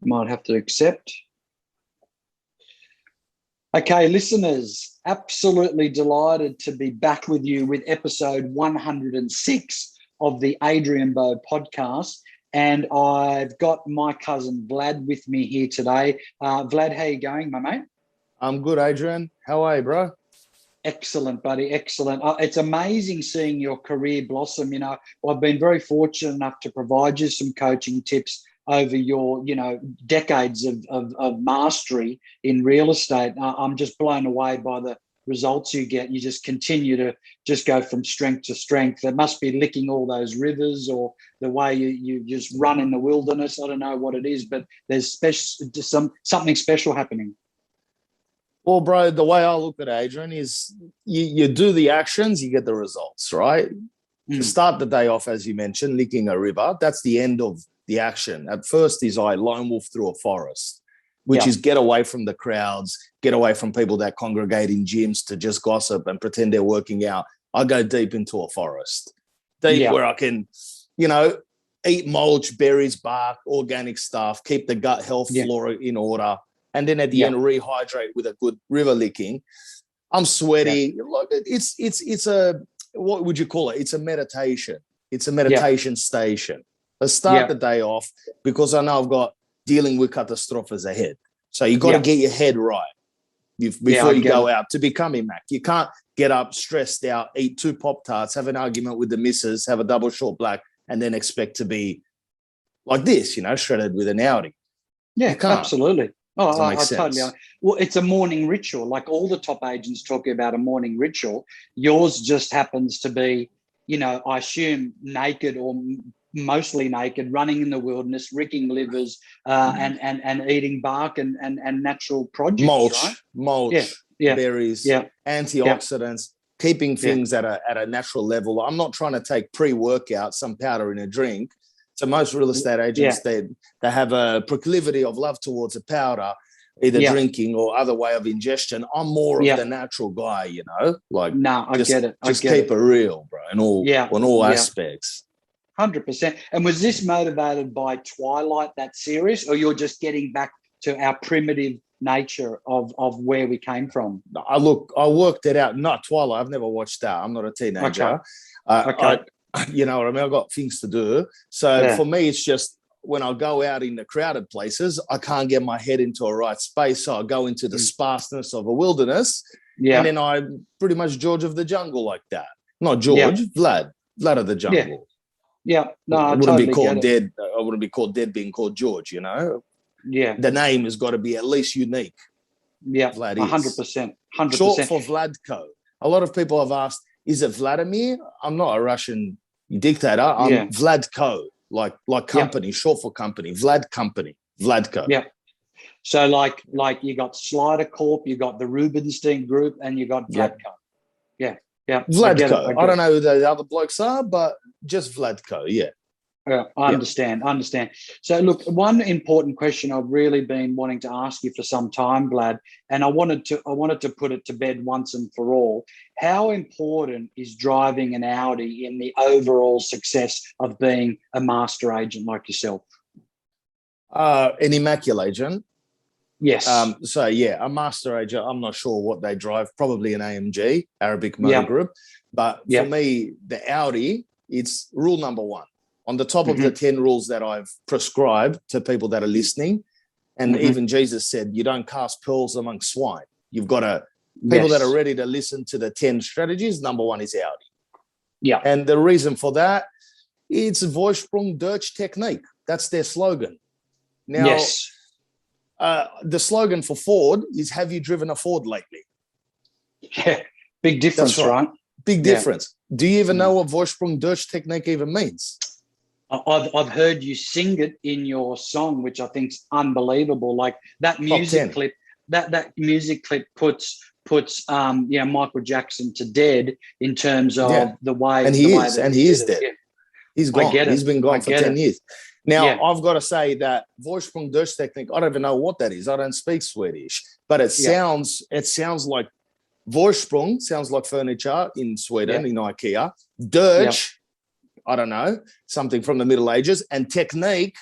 Might have to accept. Okay, listeners, absolutely delighted to be back with you with episode 106 of the Adrian podcast. And I've got my cousin Vlad with me here today. Vlad, how you going, my mate? I'm good, Adrian. How are you, bro? Excellent, buddy. Excellent. It's amazing seeing your career blossom. You know, I've been very fortunate enough to provide you some coaching tips over your, decades of mastery in real estate. I'm just blown away by the results you get. You just continue to just go from strength to strength. It must be licking all those rivers, or the way you just run in the wilderness. I don't know what it is, but there's something special happening. Well, bro, the way I look at Adrian is you do the actions, you get the results, right? To start the day off, as you mentioned, licking a river, that's the end of the action. At first is I lone wolf through a forest, which is get away from the crowds, get away from people that congregate in gyms to just gossip and pretend they're working out. I go deep into a forest, where I can, eat mulch, berries, bark, organic stuff, keep the gut health flora in order. And then at the end, rehydrate with a good river licking. I'm sweaty. Look, it's a, what would you call it? It's a meditation. It's a meditation station. Let's start the day off, because I know I've got dealing with catastrophes ahead. So you got to get your head right before you go out to become IMMAC. You can't get up stressed out, eat 2 Pop-Tarts, have an argument with the missus, have a double short black, and then expect to be like this, shredded with an Audi. Yeah, absolutely. Oh, I sense. Totally. Well, it's a morning ritual. Like all the top agents talk about a morning ritual. Yours just happens to be, I assume naked or mostly naked, running in the wilderness, ricking livers, and eating bark and natural produce, mulch, berries, antioxidants, keeping things at a natural level. I'm not trying to take pre-workout, some powder in a drink. So most real estate agents, they have a proclivity of love towards a powder, either drinking or other way of ingestion. I'm more of the natural guy, like I get it. Just keep it real, bro, in all aspects. 100%. And was this motivated by Twilight, that series, or you're just getting back to our primitive nature of where we came from? I worked it out. Not Twilight. I've never watched that. I'm not a teenager. Okay. You know what I mean? I've got things to do. So for me, it's just when I go out in the crowded places, I can't get my head into a right space. So I go into the sparseness of a wilderness. Yeah. And then I'm pretty much George of the jungle like that. Not George, Vlad of the jungle. Yeah. No, I wouldn't be called dead. I wouldn't be called dead being called George, Yeah. The name has got to be at least unique. Yeah. Vlad 100%. 100%. Short for Vladko. A lot of people have asked, is it Vladimir? I'm not a Russian dictator. I'm Vladko, like company, short for company. Vlad company. Vladko. Yeah. So like you got Slider Corp, you got the Rubenstein Group, and you got Vladko. Yeah. Yeah. Vladko. I don't know who the other blokes are, but just Vladko, I understand. So look, one important question I've really been wanting to ask you for some time, Vlad, and I wanted to put it to bed once and for all. How important is driving an Audi in the overall success of being a master agent like yourself? An IMMACULAGENT. Yes. A master agent, I'm not sure what they drive, probably an AMG, Arabic Motor Group. But for me, the Audi, it's rule number 1. On the top of the 10 rules that I've prescribed to people that are listening, and even Jesus said, you don't cast pearls among swine. You've got to, people that are ready to listen to the 10 strategies, number 1 is Audi. Yeah. And the reason for that, it's Vorsprung durch Technik. That's their slogan. Now, the slogan for Ford is, have you driven a Ford lately? Yeah, big difference, right? Big difference. Do you even know what Vorsprung durch Technik even means? I've heard you sing it in your song, which I think's unbelievable. Like that music clip, that music clip puts Michael Jackson to dead in terms of the way. And he is dead. Yeah. He's gone. He's been gone for 10 years. Now, I've got to say that Vorsprung durch Technik, I don't even know what that is. I don't speak Swedish, but it sounds like Vorsprung sounds like furniture in Sweden, in IKEA. Durch, I don't know, something from the Middle Ages. And technique,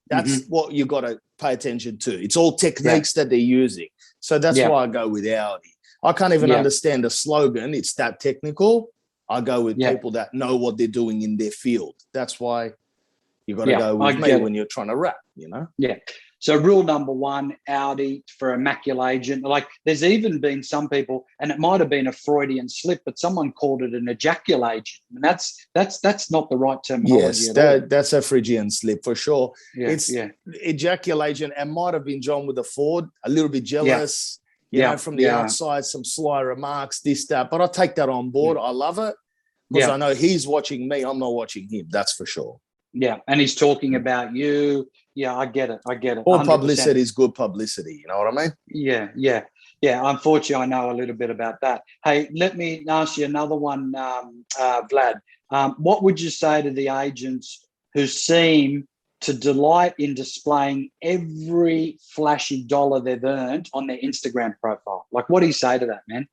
that's what you got to pay attention to. It's all techniques that they're using. So that's why I go with Audi. I can't even understand a slogan. It's that technical. I go with people that know what they're doing in their field. That's why you got to go with me when you're trying to rap, you know? Yeah. So rule number one, Audi for IMMACULAGENT. Like there's even been some people, and it might have been a Freudian slip, but someone called it an ejaculagent. And that's not the right terminology Yes, at all. that's a Phrygian slip for sure. Yeah, it's ejaculagent, and might have been John with a Ford, a little bit jealous, you know, from the outside, some sly remarks, this, that. But I take that on board. I love it because I know he's watching me. I'm not watching him. That's for sure. Yeah, and he's talking about you. Yeah, I get it. All 100%. Publicity is good publicity. You know what I mean? Yeah. Unfortunately, I know a little bit about that. Hey, let me ask you another one, Vlad. What would you say to the agents who seem to delight in displaying every flashy dollar they've earned on their Instagram profile? Like, what do you say to that, man?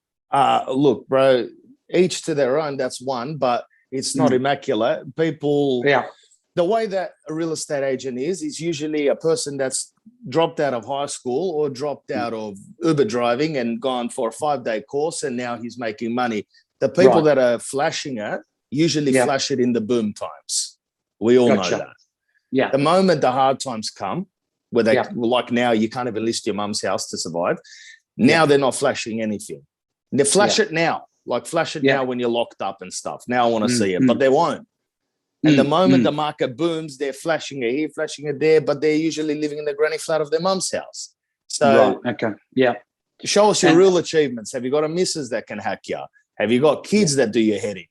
Look, bro, each to their own. That's one, but it's not immaculate. People... Yeah. The way that a real estate agent is usually a person that's dropped out of high school or dropped out of Uber driving and gone for a 5-day course, and now he's making money. The people that are flashing it usually flash it in the boom times. We all know that. Yeah. The moment the hard times come, where they like now, you can't even list your mum's house to survive. Now they're not flashing anything. They flash it now, like flash it now when you're locked up and stuff. Now I want to see it, but they won't. And the moment the market booms, they're flashing it here, flashing it there, but they're usually living in the granny flat of their mum's house. So, show us your real achievements. Have you got a missus that can hack you? Have you got kids that do your heading?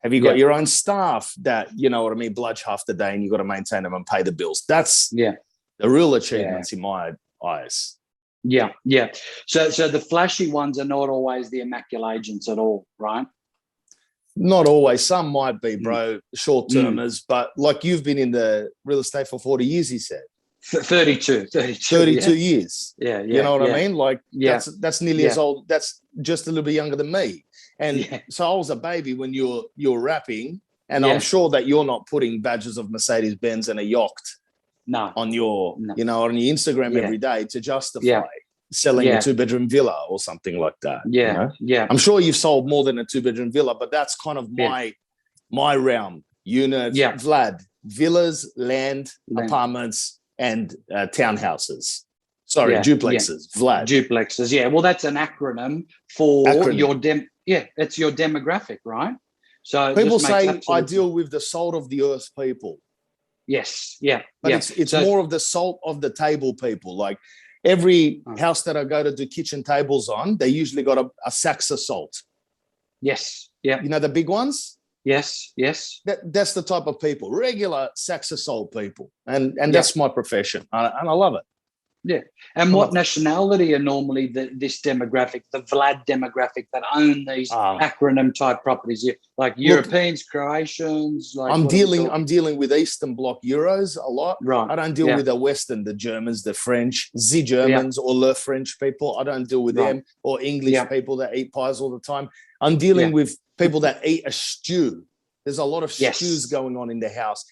Have you got your own staff that, you know what I mean, bludge half the day and you got to maintain them and pay the bills? That's the real achievements in my eyes. Yeah. So the flashy ones are not always the IMMACULAGENTs at all, right? Not always. Some might be, bro, short-termers, but like you've been in the real estate for 40 years, he said. 32 years. Yeah. You know what I mean? Like that's nearly as old. That's just a little bit younger than me. And so I was a baby when you're rapping, and I'm sure that you're not putting badges of Mercedes-Benz and a yacht on your, you know, on your Instagram every day to justify selling a 2-bedroom villa or something like that. You know? I'm sure you've sold more than a 2-bedroom villa, but that's kind of my realm. Units, Vlad, villas, land, apartments, and townhouses. Sorry, duplexes, Vlad. Duplexes, Well, that's an acronym for your it's your demographic, right? So people say I deal with the salt of the earth people. Yes, but it's more of the salt of the table people. Like every house that I go to do kitchen tables on, they usually got a sacks of salt. Yes, you know the big ones. Yes. That's the type of people, regular sacks of salt people, and that's my profession, and I love it. Yeah, and what nationality are normally this demographic, the Vlad demographic that own these acronym type properties? Like Europeans, Croatians. Like I'm dealing with Eastern Bloc Euros a lot. Right. I don't deal with the Western, the Germans, the French, the Germans or the French people. I don't deal with them or English people that eat pies all the time. I'm dealing with people that eat a stew. There's a lot of stews going on in the house.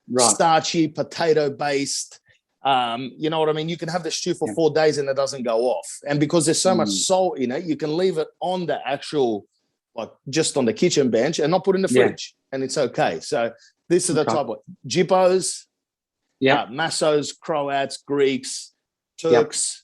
Right. Starchy, potato-based. You know what I mean? You can have the stew for 4 days and it doesn't go off. And because there's so much salt in it, you can leave it on the actual, like just on the kitchen bench and not put it in the fridge. And it's okay. So these are the type of Jippos, Massos, Croats, Greeks, Turks.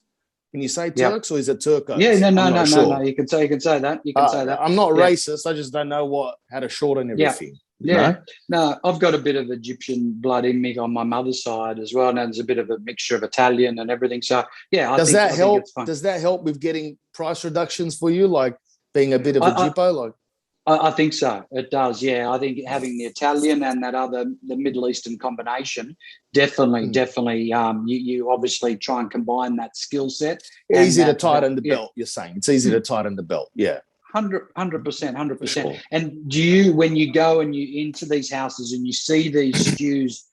Can you say Turks or is it Turcos? No. You can say that. You can say that. I'm not racist. I just don't know how to shorten everything. No, I've got a bit of Egyptian blood in me on my mother's side as well, and there's a bit of a mixture of Italian and everything. So does that help? Does that help with getting price reductions for you, like being a bit of a Jippo? Like, I think so. It does. Yeah, I think having the Italian and the Middle Eastern combination definitely. You obviously try and combine that skill set. Easy to tighten the belt. You're saying it's easy to tighten the belt. Yeah. 100%. Sure. And do you, when you go and you into these houses and you see these stews,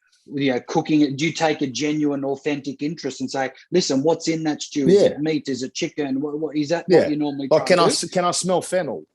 cooking it, do you take a genuine, authentic interest and say, listen, what's in that stew? Is it meat? Is it chicken? What is that? What you normally try can I smell fennel?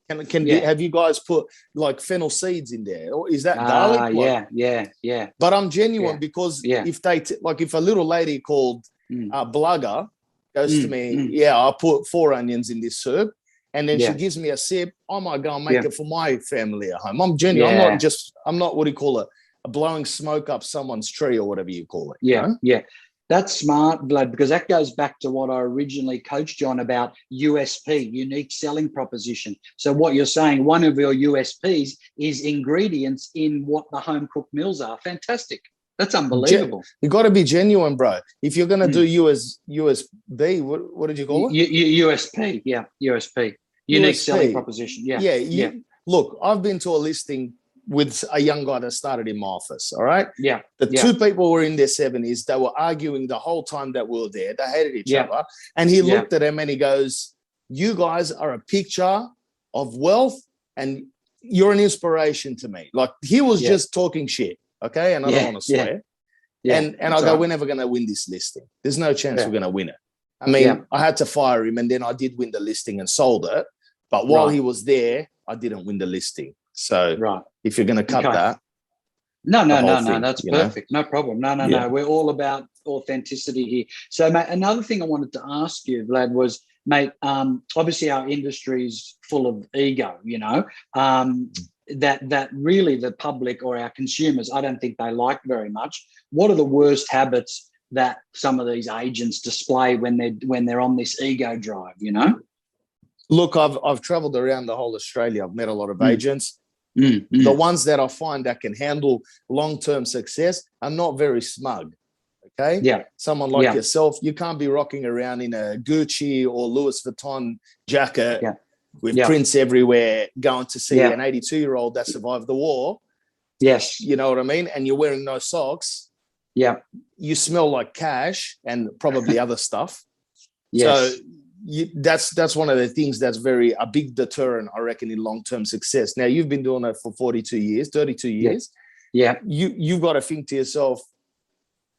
Have you guys put like fennel seeds in there? Or is that garlic? Yeah. But I'm genuine because if if a little lady called blugger goes to me, yeah, I put 4 onions in this soup, and then she gives me a sip. I might go and make it for my family at home. I'm genuine. I'm not what do you call it? Blowing smoke up someone's tree or whatever you call it. Yeah, you know? yeah. That's smart, Vlad, because that goes back to what I originally coached you on about USP, unique selling proposition. So what you're saying, one of your USPs is ingredients in what the home cooked meals are. Fantastic. That's unbelievable. You got to be genuine, bro. If you're going to do USB, what did you call it? USP, yeah, USP. Unique selling proposition, yeah. Yeah. Look, I've been to a listing with a young guy that started in my office, all right? Yeah. The 2 people were in their 70s. They were arguing the whole time that we were there. They hated each other. And he looked at them and he goes, you guys are a picture of wealth and you're an inspiration to me. Like, he was just talking shit, okay? And I don't want to swear. Yeah. And I go, we're never going to win this listing. There's no chance we're going to win it. I mean, I had to fire him and then I did win the listing and sold it. But while he was there, I didn't win the listing. So if you're going to cut that. No, that's perfect. No problem. No. We're all about authenticity here. So, mate, another thing I wanted to ask you, Vlad, was, mate, obviously our industry is full of ego, you know, that really the public or our consumers, I don't think they like very much. What are the worst habits that some of these agents display when they're on this ego drive, you know? Look, I've traveled around the whole Australia. I've met a lot of agents. The ones that I find that can handle long-term success are not very smug. Okay. Yeah. Someone like yourself, you can't be rocking around in a Gucci or Louis Vuitton jacket with prints everywhere, going to see an 82-year-old that survived the war. Yes. You know what I mean? And you're wearing no socks. Yeah. You smell like cash and probably other stuff. Yes. So that's one of the things that's a big deterrent, I reckon, in long-term success. Now, you've been doing it for 32 years. Yeah. You've got to think to yourself,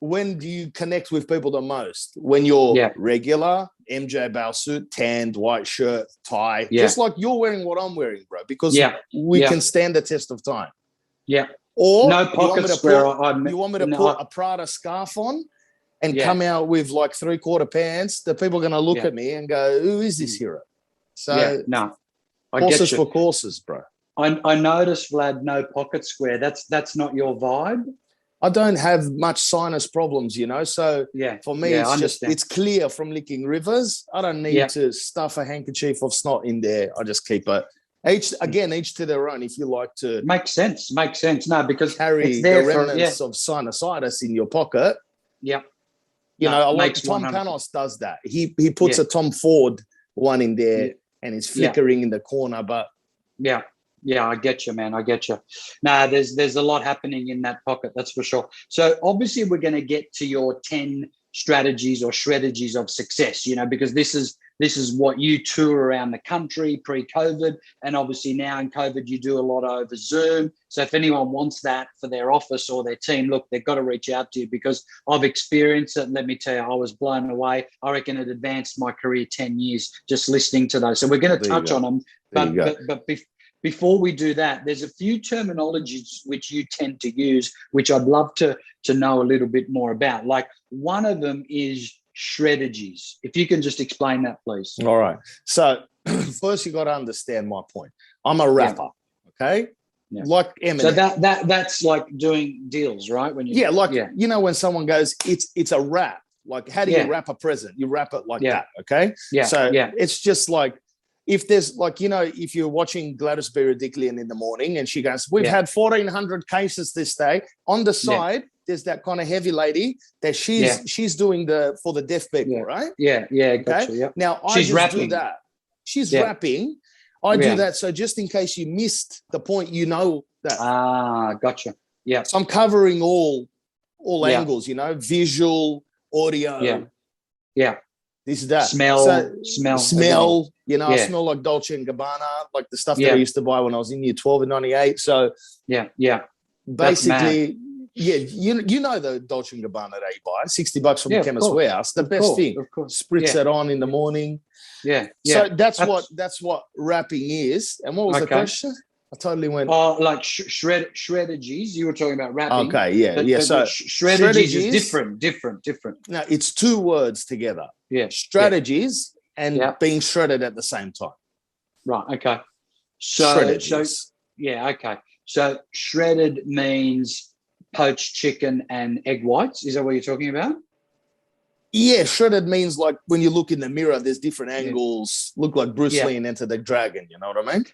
when do you connect with people the most? When you're regular, MJ Bale suit, tanned, white shirt, tie, just like you're wearing what I'm wearing, bro, because we can stand the test of time. Yeah. Or no pockets where you want me to put a Prada scarf on and come out with like 3/4 pants, the people are going to look at me and go, who is this hero? So horses for courses, bro. I noticed, Vlad, no pocket square. That's not your vibe. I don't have much sinus problems, you know. So for me, it's clear from licking rivers. I don't need to stuff a handkerchief of snot in there. I just keep it. Each to their own. If you like to, makes sense. No, because carry it's there the remnants of sinusitis in your pocket. Yeah. You know, a lot of Tom Panos does that. He puts a Tom Ford one in there and it's flickering in the corner. But yeah, I get you, man. I get you. Nah, there's a lot happening in that pocket, that's for sure. So obviously we're going to get to your 10 strategies or Shreddagies of success, you know, because this is what you tour around the country pre-COVID, and obviously now in COVID you do a lot over Zoom. So if anyone wants that for their office or their team, look, they've got to reach out to you, because I've experienced it. Let me tell you, I was blown away. I reckon it advanced my career 10 years just listening to those. So we're going to touch on them, but before we do that, there's a few terminologies which you tend to use, which I'd love to know a little bit more about. Like, one of them is Shreddagies. If you can just explain that, please. All right. So first, you got to understand my point. I'm a rapper, okay? Yeah. Like Eminem. So that's like doing deals, right? When you you know, when someone goes, it's a rap. Like, how do you wrap a present? You wrap it like that, okay? Yeah. So it's just like, if there's like, you know, if you're watching Gladys Berejiklian in the morning and she goes, we've had 1,400 cases this day. On the side, there's that kind of heavy lady that she's doing for the deaf people, right? Yeah. Gotcha, okay. Now she's rapping. Do that. She's rapping. I do that. So just in case you missed the point, you know that. Gotcha. Yeah. So I'm covering all angles, you know, visual, audio. Yeah. This is that. Smell. You know, I smell like Dolce & Gabbana, like the stuff that I used to buy when I was in year 12 and 98. So basically, you know the Dolce & Gabbana that you buy, $60 from the Chemist Warehouse, the best thing. Of course. Spritz it on in the morning. Yeah. So that's what rapping is. And what was the question? I totally went. Oh, like Shreddagies. You were talking about rapping. Okay, yeah, yeah. But So Shreddagies is different. No, it's two words together. Yeah. Strategies and being shredded at the same time. Right. Okay. So Shreddagies. Yeah. Okay. So shredded means poached chicken and egg whites. Is that what you're talking about? Yeah, shredded means like when you look in the mirror, there's different angles. Look like Bruce Lee and Enter the Dragon. You know what I mean?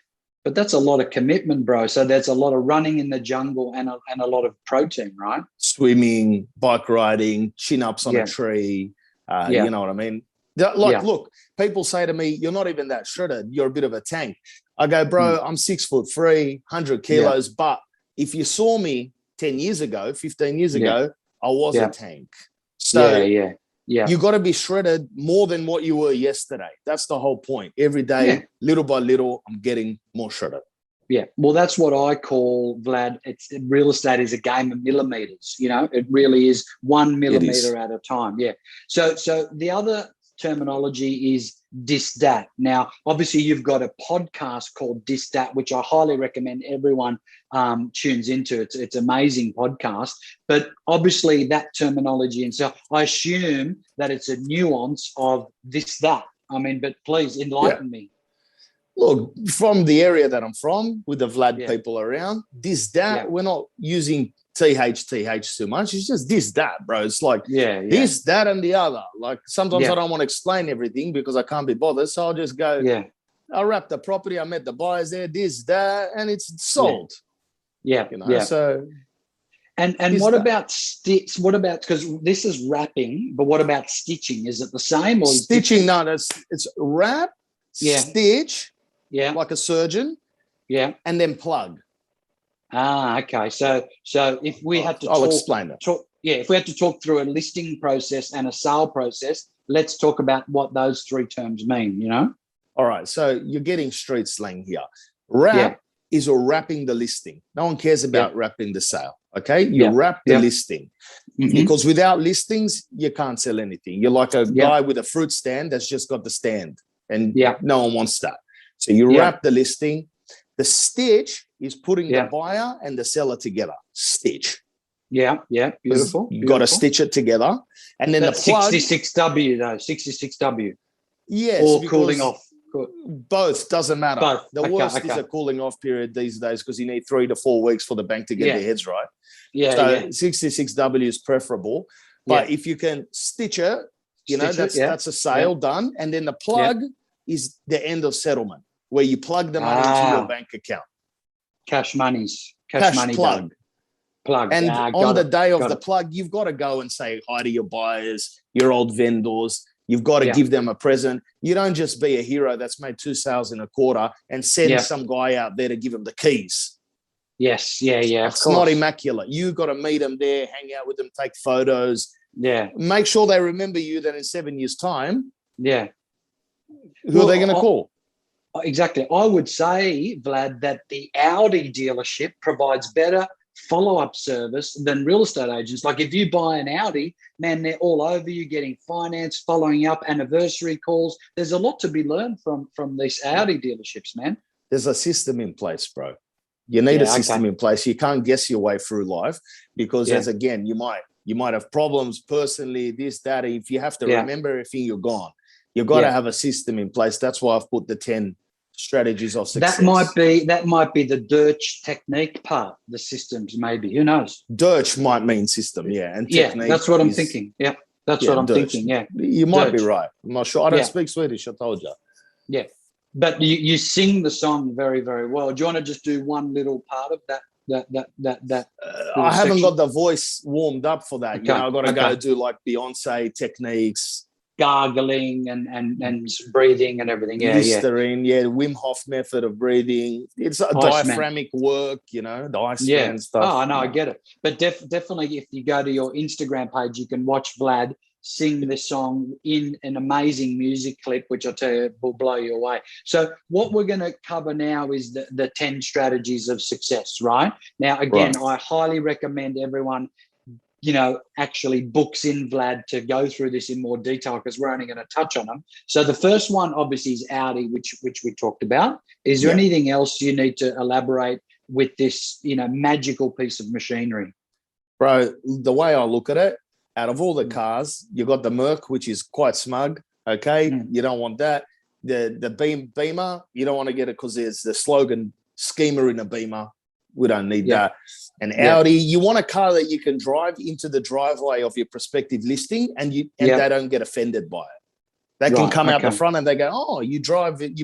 But that's a lot of commitment, bro. So there's a lot of running in the jungle and a lot of protein, right? Swimming, bike riding, chin-ups on a tree. You know what I mean? Look, people say to me, you're not even that shredded. You're a bit of a tank. I go, bro, I'm 6'3", 100 kilos. But if you saw me 10 years ago, 15 years ago, I was a tank. So you got to be shredded more than what you were yesterday. That's the whole point. Every day, little by little, I'm getting more shredded. Yeah. Well, that's what I call, Vlad, real estate is a game of millimeters. You know, it really is 1 millimeter at a time. Yeah. So the other terminology is dis-dat. Now, obviously, you've got a podcast called dis-dat, which I highly recommend everyone tunes into. It's an amazing podcast. But obviously, that terminology, and so I assume that it's a nuance of this-that. I mean, but please enlighten me. Look, from the area that I'm from, with the Vlad people around, this-that, we're not using TH too much. It's just this-that, bro. It's like this, that, and the other. Like sometimes I don't want to explain everything because I can't be bothered. So I'll just go, I wrapped the property, I met the buyers there, this, that, and it's sold. Yeah. You know, so and what about stitch? What about, because this is wrapping, but what about stitching? Is it the same or stitching? No, it's wrap, stitch, like a surgeon, and then plug. Ah, okay. So if we had to I'll explain that. If we had to talk through a listing process and a sale process, let's talk about what those three terms mean, you know? All right. So you're getting street slang here. Wrap is wrapping the listing. No one cares about wrapping the sale. Okay. You wrap the listing because without listings, you can't sell anything. You're like a guy with a fruit stand that's just got the stand and no one wants that. So you wrap the listing. The stitch is putting the buyer and the seller together. Stitch. Yeah, beautiful. You got to stitch it together. And then that's the plug. 66W though, 66W. Yes. Or cooling off. Both, doesn't matter. Both. The worst is a cooling off period these days because you need 3 to 4 weeks for the bank to get their heads right. So 66W is preferable. But if you can stitch it, that's a sale done. And then the plug is the end of settlement, where you plug the money into your bank account. Cash money plug. Plug. And on the day of the plug, you've got to go and say hi to your buyers, your old vendors. You've got to give them a present. You don't just be a hero that's made 2 sales in a quarter and send some guy out there to give him the keys. Yes, It's not immaculate. You've got to meet them there, hang out with them, take photos. Yeah. Make sure they remember you that in 7 years' time. Yeah. Who are they going to call? Exactly. I would say, Vlad, that the Audi dealership provides better follow-up service than real estate agents. Like if you buy an Audi, man, they're all over you, getting finance, following up, anniversary calls. There's a lot to be learned from these Audi dealerships, man. There's a system in place, bro. You need a system in place. You can't guess your way through life because you might have problems personally, this, that. If you have to remember everything, you're gone. You've got to have a system in place. That's why I've put the 10 strategies of success. That might be the Dirch technique part, the systems maybe. Who knows? Dirch might mean system, and technique. That's what I'm thinking. Yeah, that's what I'm thinking. Yeah, you might be right. I'm not sure. I don't speak Swedish. I told you. Yeah, but you sing the song very, very well. Do you want to just do one little part of that? I haven't got the voice warmed up for that. Okay. I've got to go do like Beyonce techniques. Gargling and breathing and everything. Listerine, Wim Hof method of breathing. It's a diaphragmic work, the Iceman stuff. Oh, no, I get it. But definitely if you go to your Instagram page, you can watch Vlad sing this song in an amazing music clip, which I'll tell you will blow you away. So what we're going to cover now is the 10 strategies of success, right? Now, again, I highly recommend everyone actually books in Vlad to go through this in more detail, because we're only going to touch on them. So the first one obviously is Audi, which we talked about. Is there anything else you need to elaborate with this, magical piece of machinery? Bro, the way I look at it, out of all the cars, you got the Merc, which is quite smug. Okay, you don't want that. The Beamer, you don't want to get it because there's the slogan "Schemer in a Beamer." We don't need that. And Audi, you want a car that you can drive into the driveway of your prospective listing, and they don't get offended by it. They can come out the front and they go, "Oh, you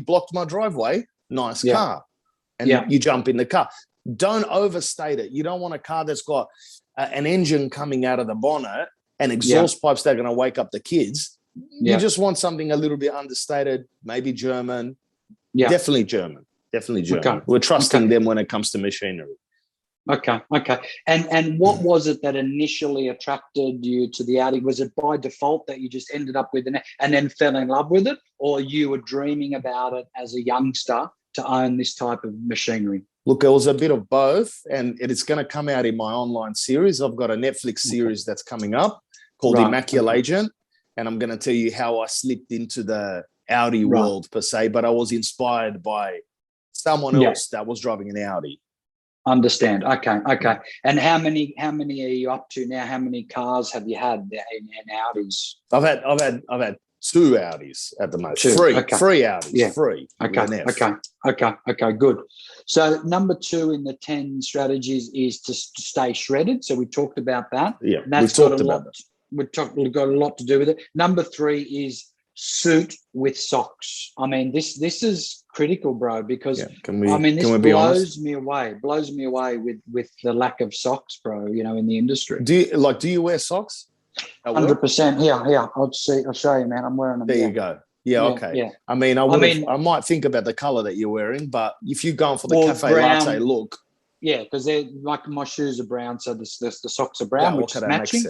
blocked my driveway. Nice car," and you jump in the car. Don't overstate it. You don't want a car that's got an engine coming out of the bonnet and exhaust pipes that are going to wake up the kids. You just want something a little bit understated, maybe German. Definitely German. Okay. We're trusting them when it comes to machinery. Okay. And what was it that initially attracted you to the Audi? Was it by default that you just ended up with it and then fell in love with it, or you were dreaming about it as a youngster to own this type of machinery? Look, it was a bit of both, and it's going to come out in my online series. I've got a Netflix series that's coming up called IMMACULAGENT, and I'm going to tell you how I slipped into the Audi world per se, but I was inspired by someone else that was driving an Audi. Understand. Okay. And how many are you up to now? How many cars have you had in Audis? I've had 2 Audis at the most. 3 Audis. Yeah. 3. Okay. Good. So number 2 in the 10 strategies is to stay shredded. So we talked about that. Yeah, we've got a lot to do with it. Number 3 is suit with socks. I mean, this is critical, bro, because this blows me away with the lack of socks, bro, in the industry. Do you wear socks? 100%. Yeah. I'll show you, man. I'm wearing them. There you go. Yeah, okay. Yeah. I might think about the color that you're wearing, but if you're going for the cafe latte look. Yeah, because they're like my shoes are brown, so the socks are brown, which is matching.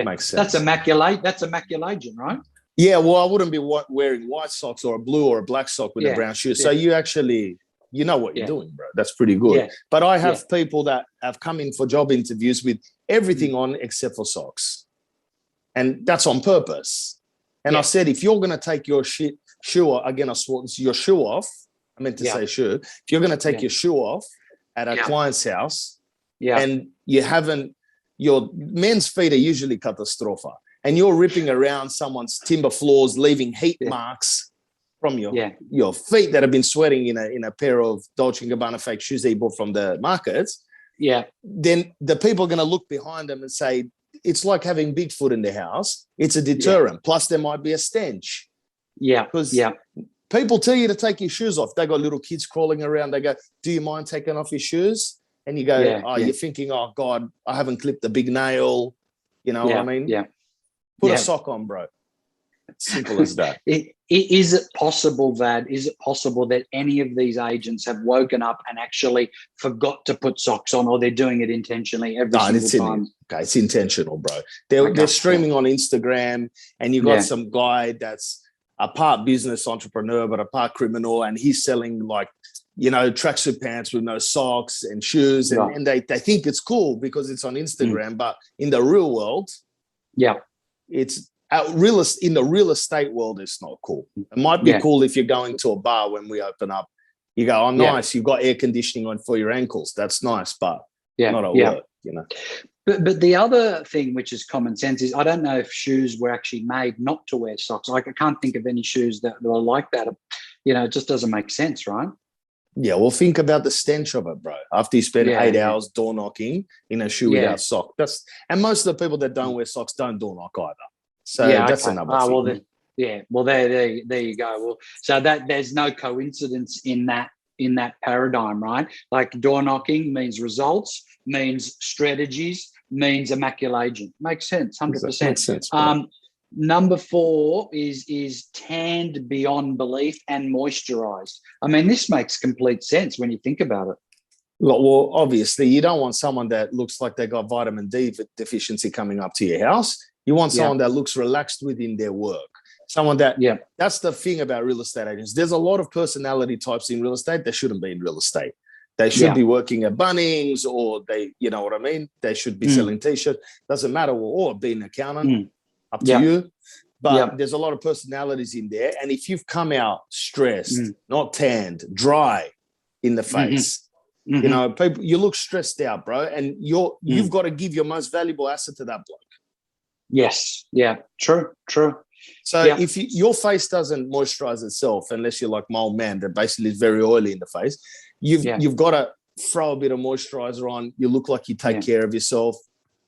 Makes sense. That's IMMACULAGENT, right? Yeah, well, I wouldn't be wearing white socks or a blue or a black sock with a brown shoe. So you actually, know what you're doing, bro. That's pretty good. Yeah. But I have people that have come in for job interviews with everything on except for socks. And that's on purpose. And I said, if you're going to take your shoe, again, your shoe off, I meant to say shoe. If you're going to take your shoe off at a client's house and your men's feet are usually catastrophe, and you're ripping around someone's timber floors, leaving heat marks from your feet that have been sweating in a pair of Dolce & Gabbana fake shoes that you bought from the markets, then the people are going to look behind them and say, it's like having Bigfoot in the house. It's a deterrent. Plus, there might be a stench. Yeah. Because people tell you to take your shoes off. They got little kids crawling around. They go, do you mind taking off your shoes? And you go, you're thinking, oh, God, I haven't clipped the big nail. You know what I mean? Yeah. Put a sock on, bro. Simple as that. Is it possible, Vlad? Is it possible that any of these agents have woken up and actually forgot to put socks on, or they're doing it intentionally every single time? It's intentional, bro. They're streaming on Instagram, and you got some guy that's a part business entrepreneur but a part criminal, and he's selling tracksuit pants with no socks and shoes, and they think it's cool because it's on Instagram, but in the real world, it's in the real estate world, it's not cool. It might be cool if you're going to a bar when we open up. You go, oh, nice, you've got air conditioning on for your ankles. That's nice, but not at work, But the other thing, which is common sense, is I don't know if shoes were actually made not to wear socks. Like, I can't think of any shoes that were like that. It just doesn't make sense, right? Yeah, well, think about the stench of it, bro. After you spend 8 hours door knocking in a shoe without sock. And most of the people that don't wear socks don't door knock either. So that's another thing. Well, there you go. Well, so that there's no coincidence in that paradigm, right? Like, door knocking means results, means strategies, means IMMACULAGENT. Makes sense, 100%. Makes sense. Number 4 is tanned beyond belief and moisturized. I mean, this makes complete sense when you think about it. Well, obviously, you don't want someone that looks like they got vitamin D deficiency coming up to your house. You want someone that looks relaxed within their work. Someone that, that's the thing about real estate agents. There's a lot of personality types in real estate that shouldn't be in real estate. They should be working at Bunnings, or they, you know what I mean? They should be selling T-shirts. Doesn't matter, or being an accountant, up to you. But there's a lot of personalities in there. And if you've come out stressed, not tanned, dry in the face, you know, people, you look stressed out, bro. And you've got to give your most valuable asset to that bloke. Yes. Yeah. True. So if your face doesn't moisturize itself, unless you're like my old man that basically is very oily in the face, you've got to throw a bit of moisturizer on. You look like you take care of yourself.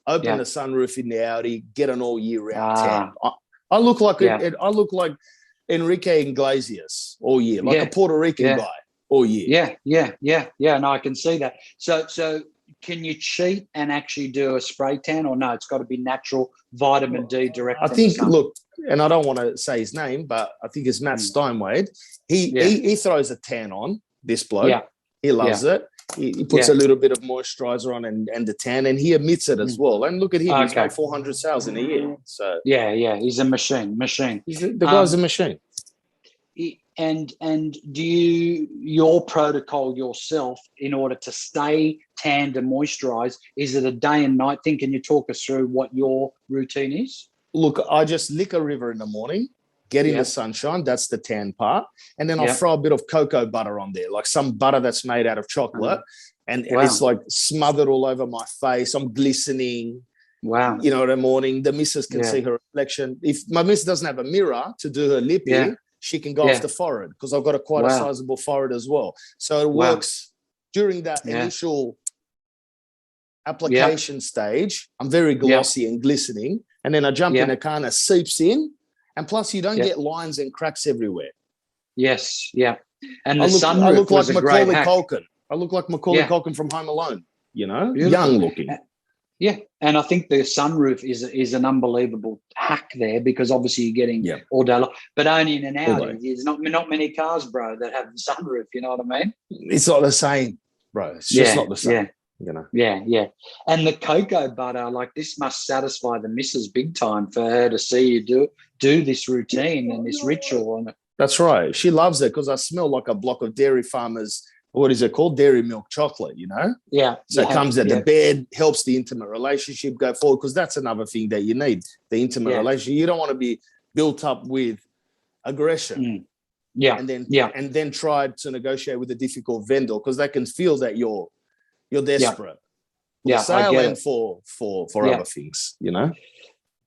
Open the sunroof in the Audi. Get an all year round tan. I look like I look like Enrique Iglesias all year, like a Puerto Rican guy all year. Yeah. No, I can see that. So can you cheat and actually do a spray tan, or no? It's got to be natural vitamin D direct. I think. Look, and I don't want to say his name, but I think it's Matt Steinwade. He throws a tan on this bloke. Yeah. He loves it. He puts a little bit of moisturizer on and the tan, and he admits it as well. And look at him; he's made 400,000 a year. So he's a machine. The guy's a machine. And do your protocol yourself in order to stay tanned and moisturized? Is it a day and night thing? Can you talk us through what your routine is? Look, I just lick a river in the morning, get in the sunshine. That's the tan part. And then I'll throw a bit of cocoa butter on there, like some butter that's made out of chocolate. And it's like smothered all over my face. I'm glistening. Wow. You know, in the morning, the missus can see her reflection. If my missus doesn't have a mirror to do her lippy, she can go off the forehead, because I've got a sizable forehead as well. So it works during that initial application stage. I'm very glossy and glistening. And then I jump in, it kind of seeps in. And plus, you don't get lines and cracks everywhere. Yes, yeah. And I look like Macaulay Culkin. I look like Macaulay Culkin from Home Alone, you know, young looking. Yeah, and I think the sunroof is an unbelievable hack there, because obviously you're getting all day long, but only in an Audi. There's not many cars, bro, that have the sunroof. You know what I mean? It's not the same, bro. It's just not the same. Yeah. You know? Yeah. And the cocoa butter, like, this must satisfy the missus big time for her to see you do this routine and this ritual. That's right. She loves it, because I smell like a block of dairy farmers. What is it called? Dairy milk chocolate, you know? Yeah. So it comes at the bed, helps the intimate relationship go forward, because that's another thing that you need, the intimate relationship. You don't want to be built up with aggression. And then try to negotiate with a difficult vendor, because they can feel that you're desperate. For sale and for other things, you know?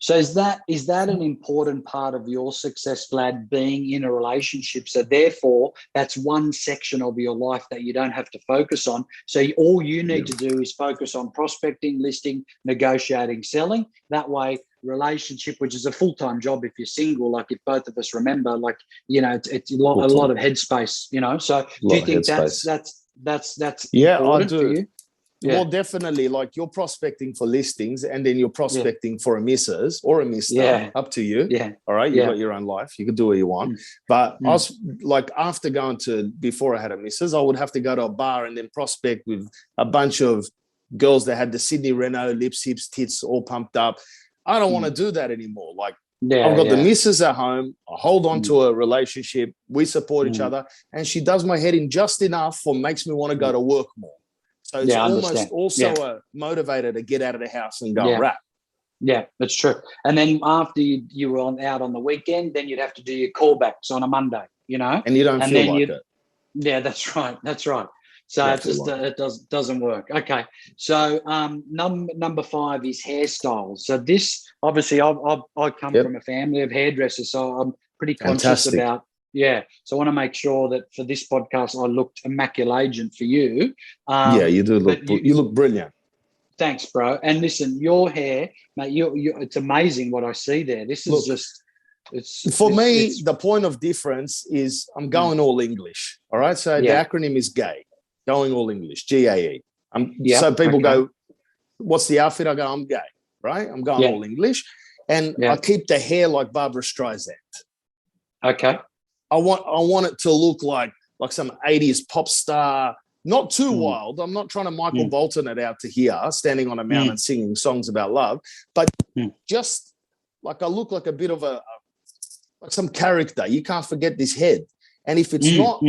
So is that an important part of your success, Vlad, being in a relationship? So therefore, that's one section of your life that you don't have to focus on. So all you need to do is focus on prospecting, listing, negotiating, selling. That way, relationship, which is a full-time job if you're single, like if both of us remember, like, you know, it's a lot of headspace, you know. So do you think that's important for you? Yeah. Well, definitely, like, you're prospecting for listings, and then you're prospecting for a missus or a mister, up to you. Yeah. All right. You've got your own life. You can do what you want. But I was like, before I had a missus, I would have to go to a bar and then prospect with a bunch of girls that had the Sydney Renault lips, hips, tits all pumped up. I don't want to do that anymore. Like, I've got the missus at home. I hold on to a relationship. We support each other. And she does my head in just enough makes me want to go to work more. So it's almost also a motivator to get out of the house and go and rap. Yeah, that's true. And then after you were out on the weekend, then you'd have to do your callbacks on a Monday, you know? And you don't feel like it. Yeah, that's right. So it doesn't work. Okay. So number 5 is hairstyles. So this, obviously, I come from a family of hairdressers, so I'm pretty conscious about. Yeah, so I want to make sure that for this podcast I looked IMMACULAGENT for you. You do look. You look brilliant. Thanks, bro. And listen, your hair, mate. It's amazing what I see there. This is the point of difference is I'm going all English. All right, so the acronym is GAE, going all English, GAE. So people go, "What's the outfit?" I go, "I'm gay." Right, I'm going all English, and I keep the hair like Barbara Streisand. Okay. I want it to look like some 80s pop star, not too wild. I'm not trying to Michael Bolton it out to here, standing on a mountain singing songs about love, but just like I look like a bit of like some character. You can't forget this head. And if it's not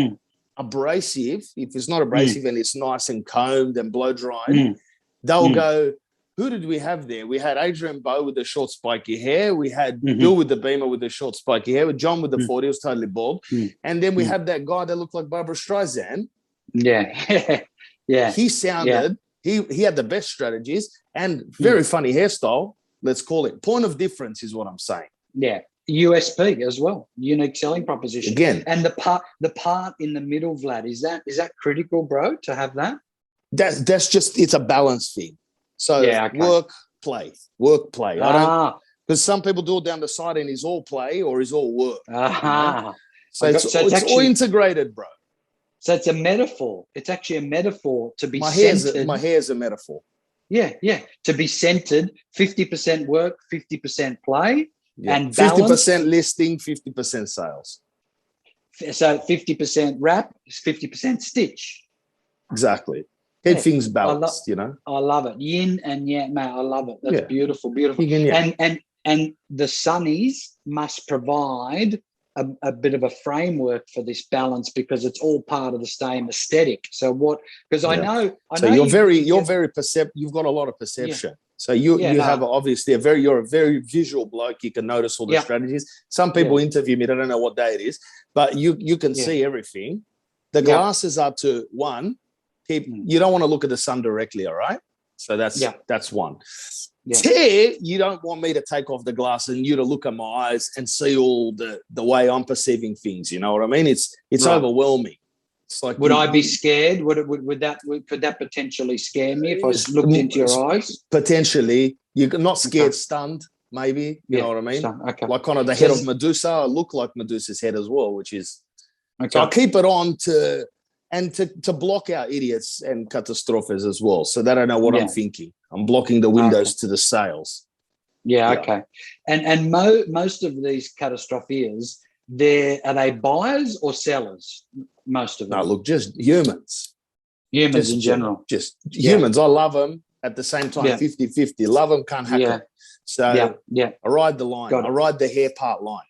abrasive, if it's not abrasive and it's nice and combed and blow dried, they'll go, who did we have there? We had Adrian Bowe with the short spiky hair. We had Bill with the Beamer with the short spiky hair. With John with the 40, he was totally bald. And then we had that guy that looked like Barbara Streisand. Yeah. Yeah. He sounded, he had the best strategies and very funny hairstyle, let's call it. Point of difference is what I'm saying. Yeah. USP as well, unique selling proposition. Again. And the part in the middle, Vlad, is that critical, bro, to have that? That's just, it's a balance thing. So work, play. Because some people do it down the side and it's all play or it's all work. You know? So it's actually all integrated, bro. So it's a metaphor. It's actually a metaphor to be centered. My hair's a metaphor. Yeah. To be centered, 50% work, 50% play, and 50% listing, 50% sales. So 50% wrap, 50% stitch. Exactly. Keep things balanced, you know. I love it. Yin and yang, mate. I love it. That's beautiful. And the Sunnies must provide a bit of a framework for this balance because it's all part of the same aesthetic. So what? Because I know. You're very perceptive. You've got a lot of perception. Yeah. So you have obviously you're a very visual bloke. You can notice all the strategies. Some people interview me. They don't know what day it is, but you can see everything. The glasses are to one. You don't want to look at the sun directly, all right? So that's one. Yeah. Two, you don't want me to take off the glass and you to look at my eyes and see all the way I'm perceiving things. You know what I mean? It's overwhelming. It's like, would I be scared? Could that potentially scare me if I looked into your eyes? Potentially, you're not scared, stunned. Maybe you know what I mean. Okay. Like kind of the head of Medusa. I look like Medusa's head as well, which is. So I'll keep it on to block out idiots and catastrophes as well, so they don't know what I'm thinking. I'm blocking the windows to the sales. Yeah, okay. And most of these catastrophes, are they buyers or sellers? Most of them. No, look, just humans. Humans in general. Just humans. I love them. At the same time, 50-50. Love them, can't hack them. So I ride the line. I ride the hair part line.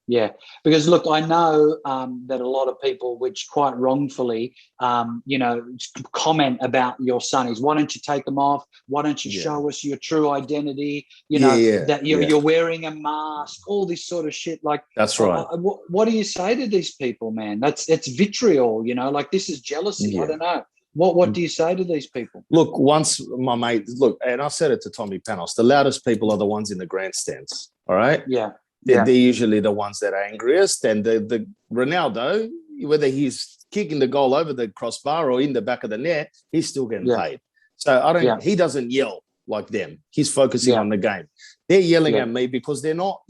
Yeah, because look, I know that a lot of people, which quite wrongfully, comment about your sunnies. Why don't you take them off? Why don't you show us your true identity? That you're wearing a mask, all this sort of shit. Like that's right. What do you say to these people, man? It's vitriol. Like this is jealousy. I don't know. What do you say to these people? Look, once my mate, and I said it to Tommy Panos, the loudest people are the ones in the grandstands. All right. Yeah. They're usually the ones that are angriest. And the Ronaldo, whether he's kicking the goal over the crossbar or in the back of the net, he's still getting paid. So he doesn't yell like them. He's focusing on the game. They're yelling at me because they're not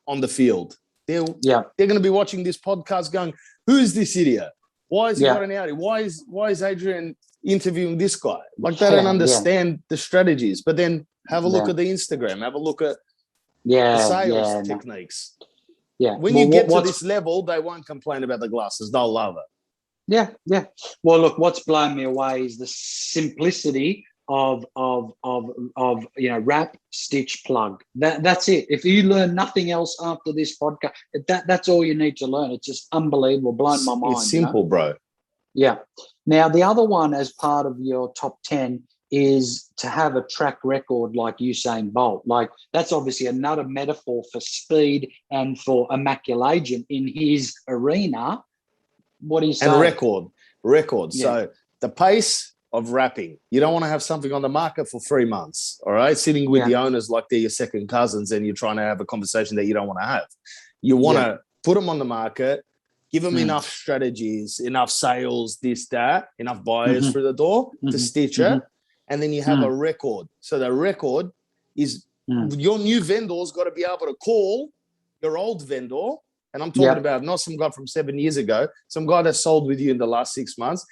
on the field. They're going to be watching this podcast going, who's this idiot? Why is he got an Audi? Why is Adrian interviewing this guy? Like they don't understand the strategies. But then have a look at the Instagram. Have a look at the sales techniques. Yeah. When you get to this level, they won't complain about the glasses. They'll love it. Yeah. Well, look, what's blown me away is the simplicity of wrap, stitch, plug. That's it. If you learn nothing else after this podcast, that's all you need to learn. It's just unbelievable, blown my mind. It's simple, bro. Yeah. Now, the other one as part of your top 10 is to have a track record like Usain Bolt. Like that's obviously another metaphor for speed and for IMMACULAGENT in his arena. What do you say? And record. Yeah. So the pace of wrapping, you don't want to have something on the market for 3 months, all right? Sitting with the owners like they're your second cousins and you're trying to have a conversation that you don't want to have. You want to put them on the market, give them enough strategies, enough sales, this, that, enough buyers through the door to stitch it. And then you have a record. So the record is your new vendor's got to be able to call your old vendor. And I'm talking about not some guy from 7 years ago, some guy that sold with you in the last 6 months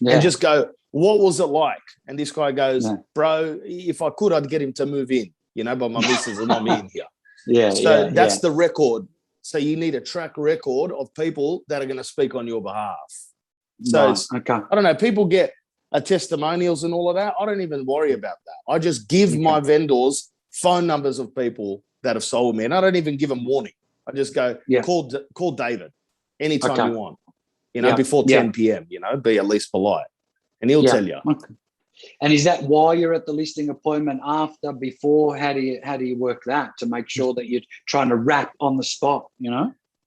and just go, what was it like? And this guy goes, bro, if I could, I'd get him to move in, but my missus is not in here. So that's the record. So you need a track record of people that are going to speak on your behalf. So I don't know, people get testimonials and all of that. I don't even worry about that. I just give my vendors phone numbers of people that have sold me, and I don't even give them warning. I just go, call David anytime you want. before 10 p.m., be at least polite. And he'll tell you. Okay. And is that while you're at the listing appointment, after, before? How do you work that to make sure that you're trying to wrap on the spot,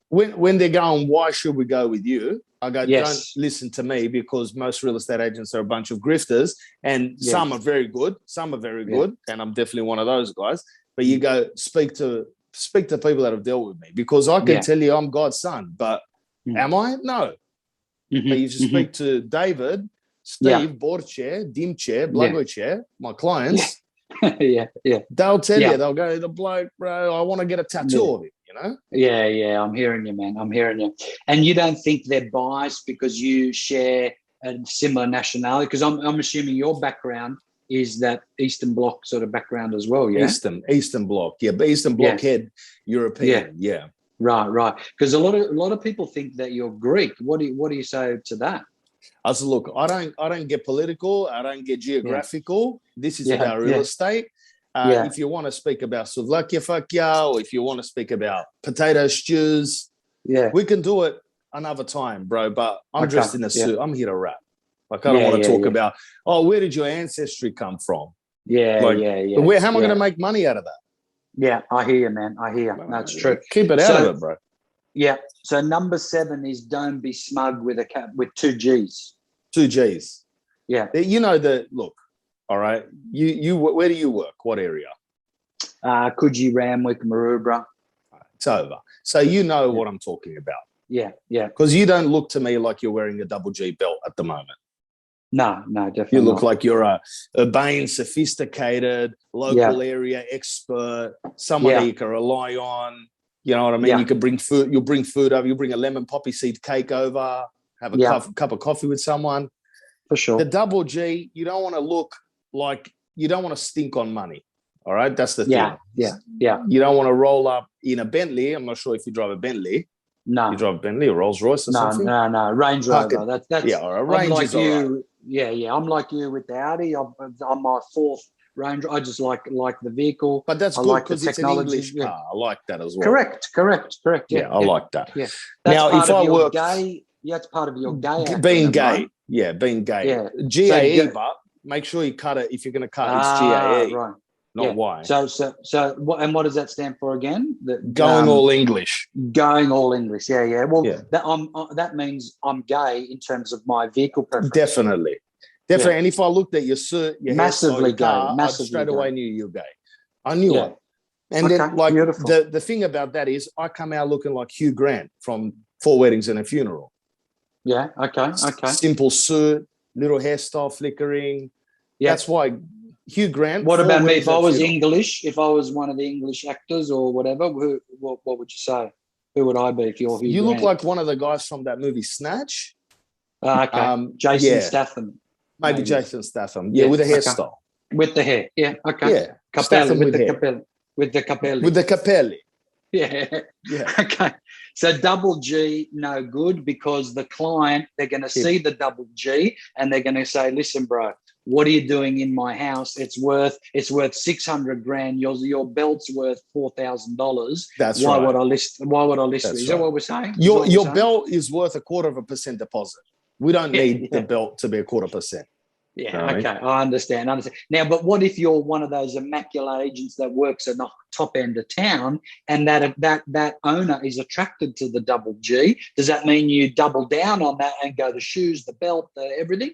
When they're going, why should we go with you? I go, Yes. don't listen to me, because most real estate agents are a bunch of grifters, and some are very good, and I'm definitely one of those guys. But you go, speak to people that have dealt with me, because I can tell you I'm God's son, but am I? No. Mm-hmm. But you should speak to David, Steve, board chair, dim chair, Blago chair, my clients. They'll tell you, they'll go, the bloke, bro, I want to get a tattoo of him, Yeah, I'm hearing you, man. I'm hearing you. And you don't think they're biased because you share a similar nationality? Because I'm assuming your background is that Eastern Bloc sort of background as well, yeah? Eastern Bloc, but Eastern Bloc head, European, Right. Because a lot of people think that you're Greek. What do you say to that? I said, look, I don't get political. I don't get geographical. This is about real estate. If you want to speak about Slovakia, or if you want to speak about potato stews, we can do it another time, bro. But I'm dressed in a suit. I'm here to rap. Like, I don't want to talk about, where did your ancestry come from? How am I going to make money out of that? Yeah, I hear you, man. I hear you. That's true. Keep it out of it, bro. Yeah. So number 7 is don't be smug with with 2 G's. 2 G's. Yeah. Look, all right. You where do you work? What area? Coogee, Ramwick, Maroubra. It's over. So you know what I'm talking about. Yeah. Because you don't look to me like you're wearing a double G belt at the moment. No, definitely. You look like you're a urbane, sophisticated, local area expert, someone that you can rely on. You know what I mean? Yeah. You can bring food. You'll bring food over. You'll bring a lemon poppy seed cake over. Have a cup of coffee with someone. For sure. The double G, you don't want to look like, you don't want to stink on money. All right? That's the thing. Yeah. You don't want to roll up in a Bentley. I'm not sure if you drive a Bentley. No. You drive a Bentley or Rolls Royce or something? No. Range Rover. That's all right. Range is all right. Yeah. I'm like you with the Audi. I'm my 4th Range. I just like the vehicle. But that's good because it's an English car. I like that as well. Correct. Yeah, I like that. Yeah. Now, if I work gay, it's part of your gay. Being gay. Right? Yeah, being gay. Yeah. GAE, but make sure you cut it. If you're going to cut, it's GAE. Right. Not Y. So what does that stand for again? Going all English. Going all English. Yeah. Well, that means I'm gay in terms of my vehicle preference. Definitely. And if I looked at your suit, your massively hairstyle, car, gay, I straight away knew you're gay. I knew it. And then, beautiful. the thing about that is, I come out looking like Hugh Grant from 4 Weddings and a Funeral. Yeah. Okay. Simple suit, little hairstyle flickering. Yeah. That's why Hugh Grant. What about me? If I was English, if I was one of the English actors or whatever, what would you say? Who would I be if you're Hugh You Grant? look like one of the guys from that movie Snatch. Okay. Jason Statham. Maybe Jason Statham. Yeah, with a hairstyle. With the hair. Yeah. Okay. Yeah. Capelli, with the Capelli. With the Capelli. Yeah. Okay. So double G, no good, because the client, they're going to see the double G and they're going to say, listen, bro, what are you doing in my house? It's worth $600,000. Your belt's worth $4,000. That's why right. Would I list? Why would I list? That's Is that what we're saying? Your belt is worth 0.25% deposit. We don't need the belt to be 0.25%. Yeah, okay, I understand. Now, but what if you're one of those immaculate agents that works at the top end of town, and that owner is attracted to the double G? Does that mean you double down on that and go the shoes, the belt, everything?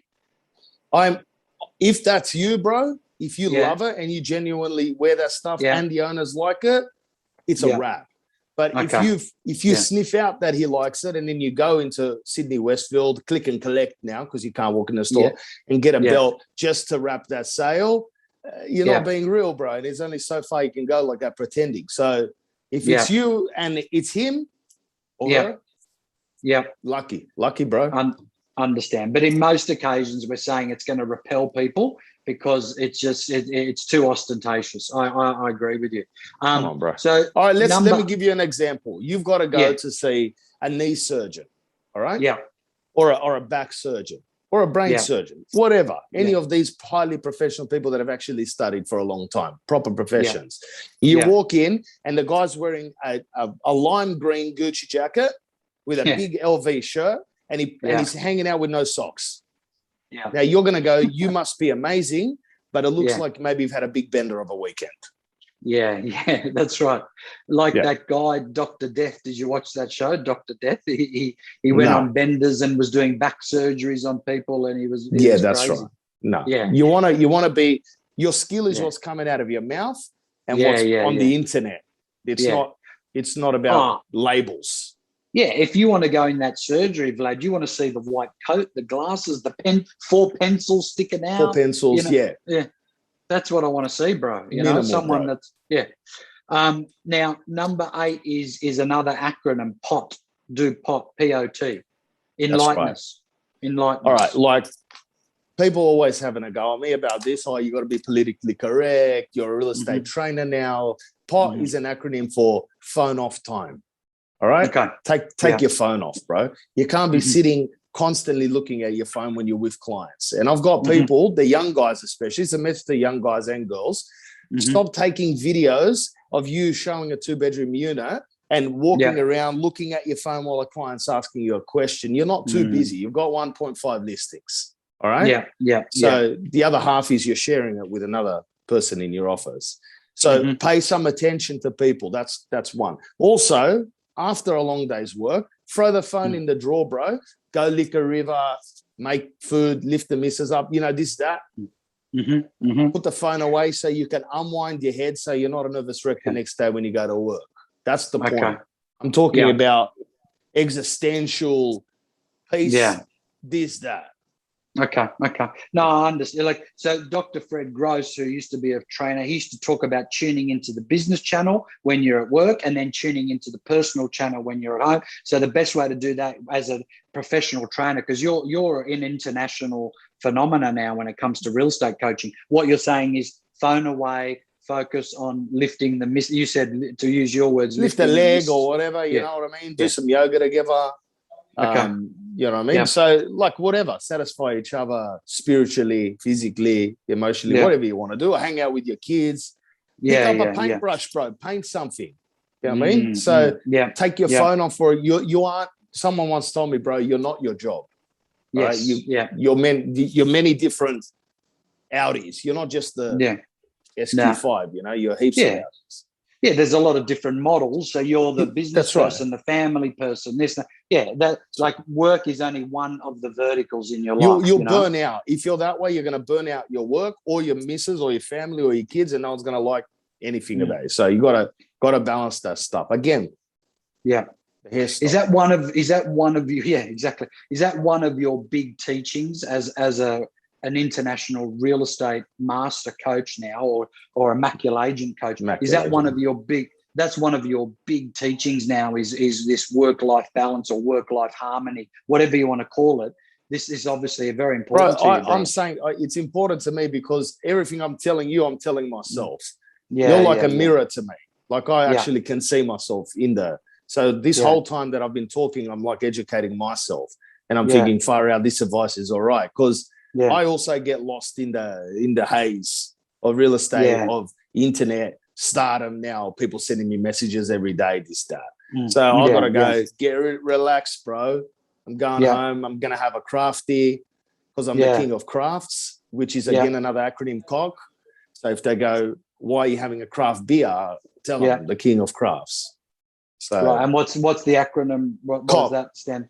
If that's you, bro, if you love it and you genuinely wear that stuff and the owners like it, it's a wrap. But if you sniff out that he likes it, and then you go into Sydney Westfield, click and collect now because you can't walk in the store and get a belt just to wrap that sale, you're not being real, bro. There's only so far you can go like that pretending. So if it's you and it's him or her, lucky, bro. Understand. But in most occasions, we're saying it's going to repel people because it's just it's too ostentatious. I agree with you. Come on, bro. So all right, let me give you an example. You've got to go to see a knee surgeon, all right? Yeah. Or a back surgeon or a brain surgeon, whatever. Any of these highly professional people that have actually studied for a long time, proper professions. You walk in and the guy's wearing a lime green Gucci jacket with a big LV shirt, and he's hanging out with no socks. Yeah. Now you're going to go, you must be amazing, but it looks like maybe you've had a big bender of a weekend. Yeah, that's right. Like that guy, Dr. Death. Did you watch that show, Dr. Death? He went on benders and was doing back surgeries on people, and he was that's crazy. right. No, yeah, you want to be. Your skill is what's coming out of your mouth and what's on the internet. It's not about labels. Yeah, if you want to go in that surgery, Vlad, you want to see the white coat, the glasses, the pen, 4 pencils sticking out. 4 pencils, yeah. That's what I want to see, bro. Minimal, someone bro. that's Now, number 8 is another acronym, POT. Do POT, P-O-T. Enlightenment. All right, like people always having a go at me about this. Oh, you got to be politically correct. You're a real estate trainer now. POT is an acronym for phone off time. All right. Okay. Take your phone off, bro. You can't be sitting constantly looking at your phone when you're with clients. And I've got people, the young guys especially, it's a message to young guys and girls. Stop taking videos of you showing a 2-bedroom unit and walking around looking at your phone while a client's asking you a question. You're not too busy. You've got 1.5 listings. All right. So the other half is you're sharing it with another person in your office. So pay some attention to people. That's one. Also, after a long day's work, throw the phone in the drawer, bro. Go lick a river, make food, lift the missus up, this, that. Put the phone away so you can unwind your head so you're not a nervous wreck the next day when you go to work. That's the point. I'm talking about existential peace, this, that. Okay. No, I understand. So Dr. Fred Gross, who used to be a trainer, he used to talk about tuning into the business channel when you're at work and then tuning into the personal channel when you're at home. So the best way to do that as a professional trainer, because you're an international phenomena now when it comes to real estate coaching. What you're saying is phone away, focus on lifting the miss. You said, to use your words, lift a leg or whatever, you know what I mean? Do some yoga together. You know what I mean? So whatever, satisfy each other spiritually, physically, emotionally, whatever you want to do. Hang out with your kids. Pick up a paintbrush, bro. Paint something. You know what I mean? So take your phone off for you aren't. Someone once told me, bro, you're not your job. Yes. Right? You're many different Audis. You're not just the SQ5. You're heaps of Audis. Yeah, there's a lot of different models. So you're the business person, the family person, this. That work is only one of the verticals in your life. You'll burn out. If you're that way, you're going to burn out your work or your missus or your family or your kids, and no one's going to like anything about it. So you got to balance that stuff. Again. Yeah. Is that one of you? Yeah, exactly. Is that one of your big teachings as an international real estate master coach now, or IMMACULAGENT coach? Is that one of your big? That's one of your big teachings now. Is this work-life balance or work-life harmony, whatever you want to call it? This is obviously a very important. I'm saying it's important to me because everything I'm telling you, I'm telling myself. You're like a mirror to me. Like I actually can see myself in there. So this whole time that I've been talking, I'm like educating myself, and I'm thinking, far out, this advice is all right, because I also get lost in the haze of real estate, of internet stardom. Now people sending me messages every day, this, that. So I got to go get relaxed, bro. I'm going home. I'm going to have a crafty because I'm the king of crafts, which is again another acronym, COG. So if they go, why are you having a craft beer? Tell them the king of crafts. So, and what's the acronym? What does that stand?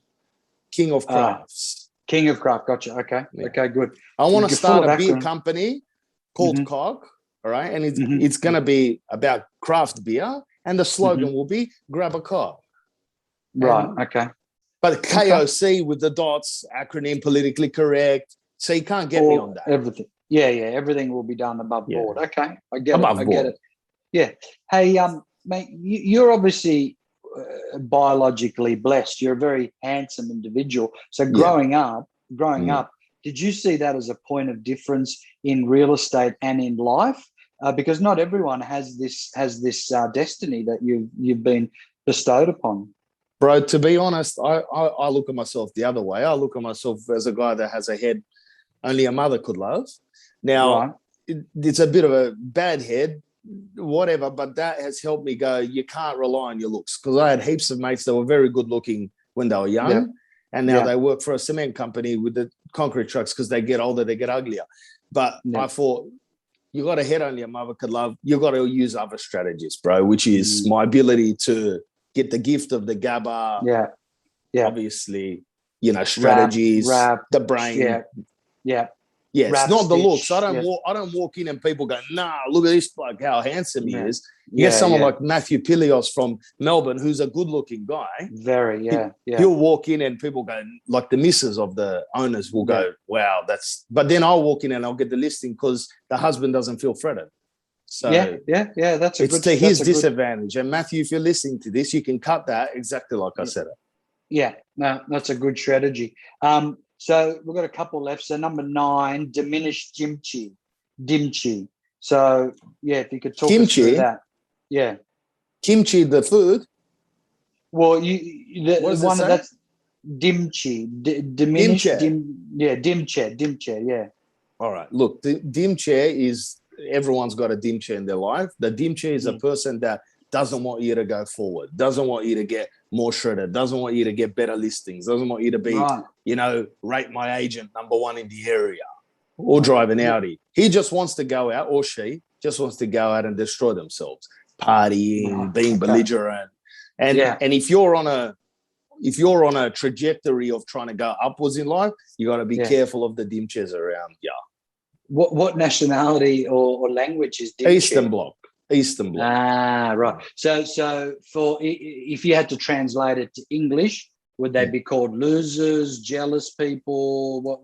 King of Crafts. King of Craft. Gotcha. Okay. Okay. Good. I want to start a beer company called COG. All right, and it's going to be about craft beer, and the slogan will be "Grab a COG." Right. Okay. But KOC with the dots, acronym, politically correct. So you can't get me on that. Everything. Yeah. Everything will be done above board. Okay. I get above it. board. I get it. Yeah. Hey, mate, you're obviously biologically blessed. You're a very handsome individual. So growing up, did you see that as a point of difference in real estate and in life? Because not everyone has this destiny that you've been bestowed upon. Bro, to be honest, I look at myself the other way. I look at myself as a guy that has a head only a mother could love. Now, it's a bit of a bad head, whatever, but that has helped me go, you can't rely on your looks, because I had heaps of mates that were very good looking when they were young, and now they work for a cement company with the concrete trucks because they get older, they get uglier. But I thought, you got a head on your mother could love. You got to use other strategies, bro, which is my ability to get the gift of the GABA. Yeah. Obviously, strategies, the brain. Yeah, it's not the looks. I don't walk in and people go, nah, look at this bloke, how handsome he is. You get someone like Matthew Pilios from Melbourne, who's a good-looking guy. Very, He'll walk in and people go, like the missus of the owners will go, wow, that's... But then I'll walk in and I'll get the listing because the husband doesn't feel threatened. So that's it's to his disadvantage. And Matthew, if you're listening to this, you can cut that exactly like I said it. Yeah, no, that's a good strategy. So we've got a couple left. So number 9, diminished dimchi. So if you could talk us through that. Yeah. Kimchi, the food? Well, that's dimchi. Diminished dimche. Yeah. All right. Look, the dimche is, everyone's got a dimche in their life. The dimche is a person that doesn't want you to go forward, doesn't want you to get more shredded, doesn't want you to get better listings, doesn't want you to be, rate my agent #1 in the area or drive an Audi. He just wants to go out, or she just wants to go out and destroy themselves, partying, being belligerent. And if you're on a trajectory of trying to go upwards in life, you got to be careful of the dimches around. Yeah. What nationality or language is dimche? Eastern Bloc. Ah, right. So for if you had to translate it to English, would they be called losers, jealous people? What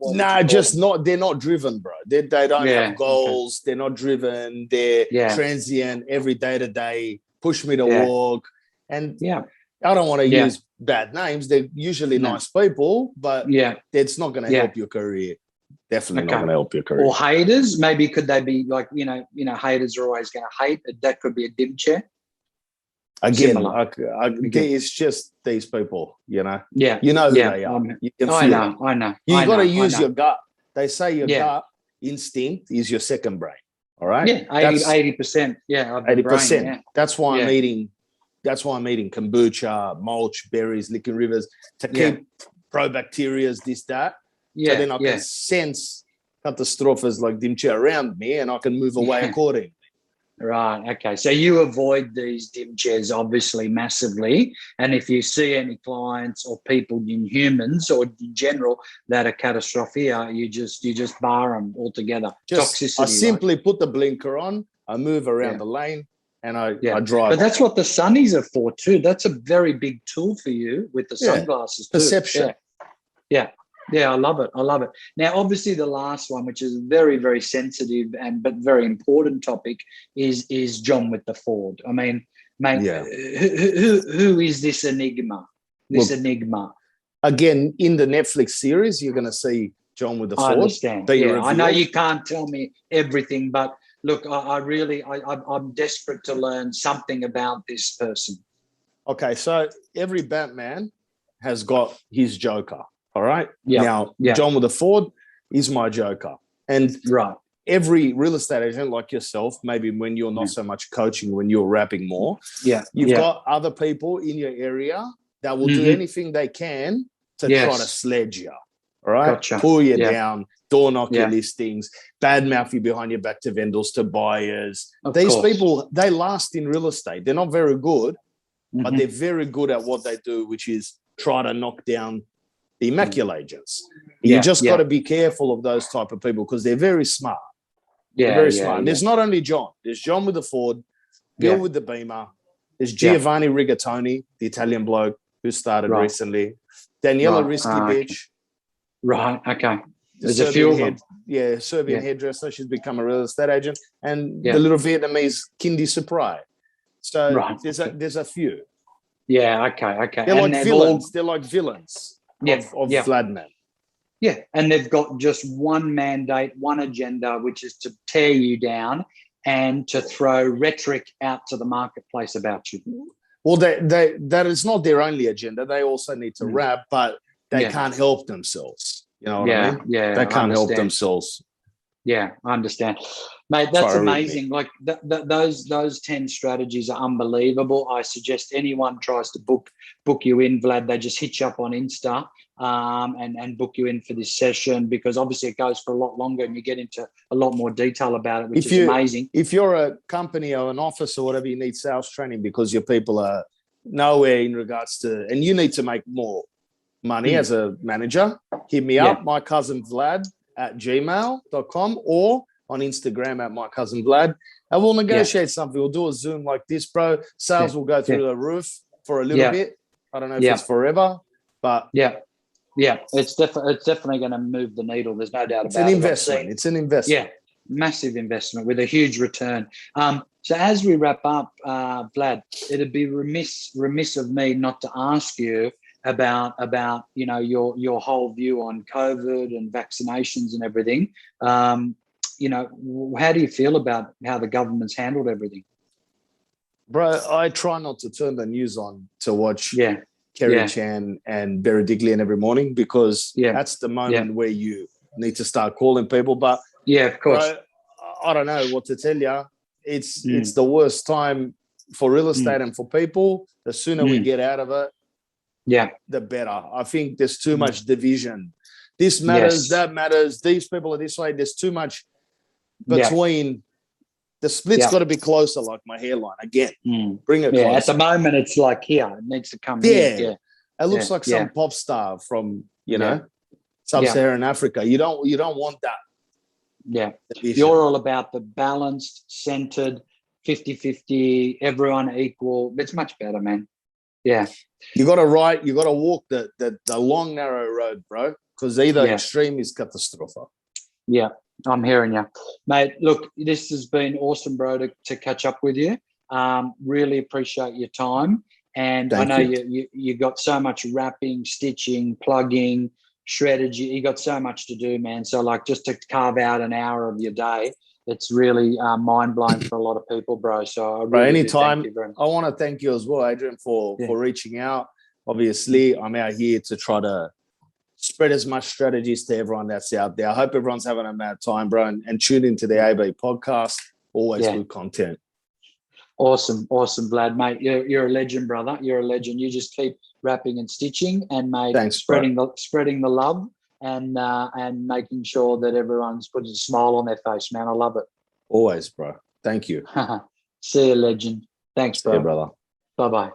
they're not driven, bro. They don't have goals. Okay. They're not driven. They're transient, every day to day, push me to walk. And I don't want to use bad names. They're usually nice people, but it's not going to help your career. Definitely not going to help your career. Or haters, maybe could they be like, haters are always going to hate. That could be a dimche. Again, it's just these people, Yeah. You know who they are. You can feel I know. You got to use your gut. They say your gut instinct is your second brain. All right? Yeah, 80%. Yeah, 80%. Brain, That's why I'm eating kombucha, mulch, berries, licking rivers to keep probacterias, this, that. So then I can sense catastrophes like dimche around me and I can move away accordingly. Right. Okay. So you avoid these dimches obviously massively. And if you see any clients or people in humans or in general that are catastrophic, you just bar them altogether. Toxicity. I simply put the blinker on, I move around the lane and I drive. But that's what the sunnies are for too. That's a very big tool for you with the sunglasses too. Perception. Yeah, I love it. Now, obviously, the last one, which is a very, very sensitive but very important topic, is John with the Ford. I mean, mate, who is this enigma? Again, in the Netflix series, you're going to see John with the Ford. I understand. I know you can't tell me everything, but look, I'm desperate to learn something about this person. Okay, so every Batman has got his Joker. All right. John with the Ford is my Joker. And every real estate agent like yourself, maybe when you're not so much coaching, when you're rapping more, you've got other people in your area that will do anything they can to try to sledge you. All right. Gotcha. Pull you down, door knock your listings, badmouth you behind your back to vendors, to buyers. These people, they last in real estate. They're not very good, but they're very good at what they do, which is try to knock down the IMMACULAGENTs. You just got to be careful of those type of people because they're very smart. They're very smart. And there's not only John. There's John with the Ford, Bill with the Beamer. There's Giovanni Rigatoni, the Italian bloke who started recently. Daniela Risky bitch. Right. Okay. There's a few of them. Yeah, Serbian hairdresser. She's become a real estate agent. And the little Vietnamese Kindy Suprai. So there's a few. Yeah. Okay. They're like villains. They're like villains. Of Vladman. Yeah, and they've got just one mandate, one agenda, which is to tear you down and to throw rhetoric out to the marketplace about you. Well, that is not their only agenda. They also need to rap, but they can't help themselves. You know what I mean? Yeah, they can't help themselves. Yeah, I understand. Mate, that's amazing. Like those 10 strategies are unbelievable. I suggest anyone tries to book you in, Vlad, they just hit you up on Insta and book you in for this session, because obviously it goes for a lot longer and you get into a lot more detail about it, which is amazing. If you're a company or an office or whatever, you need sales training because your people are nowhere in regards to, and you need to make more money as a manager, hit me up, my cousin Vlad at gmail.com or on Instagram at my cousin Vlad, and we'll negotiate something. We'll do a Zoom like this, bro. Sales will go through the roof for a little bit. I don't know if it's forever, but it's definitely going to move the needle. There's no doubt about it. It's an investment. Yeah, massive investment with a huge return. So as we wrap up, Vlad, it'd be remiss of me not to ask you about your whole view on COVID and vaccinations and everything. How do you feel about how the government's handled everything? Bro, I try not to turn the news on to watch Kerry Chan and Berry Digley every morning, because that's the moment where you need to start calling people. But of course, bro, I don't know what to tell you. It's the worst time for real estate and for people. The sooner we get out of it, the better. I think there's too much division. This matters, that matters. These people are this way. There's too much between. The split's got to be closer, like my hairline. Again, bring it closer. At the moment, it's like here. It needs to come here. It looks like some pop star from, sub-Saharan Africa. You don't want that. Yeah. You're all about the balanced, centered, 50-50, everyone equal. It's much better, man. Yeah. You got to walk the long, narrow road, bro, because either extreme is catastrophe. Yeah. I'm hearing you, mate. Look, this has been awesome, bro, to catch up with you. Really appreciate your time, and I know you got so much wrapping, stitching, plugging, Shreddagies. You got so much to do, man. So like, just to carve out an hour of your day, it's really mind blowing for a lot of people, bro. So anytime. I want to thank you as well, Adrian, for reaching out. Obviously, I'm out here to try to spread as much strategies to everyone that's out there. I hope everyone's having a mad time, bro, and tune into the AB podcast. Always good content. Awesome, Vlad, mate. You're a legend, brother. You're a legend. You just keep wrapping and stitching, and mate, spreading the love and making sure that everyone's putting a smile on their face, man. I love it. Always, bro. Thank you. See you, legend. Thanks, bro. See you, brother. Bye-bye.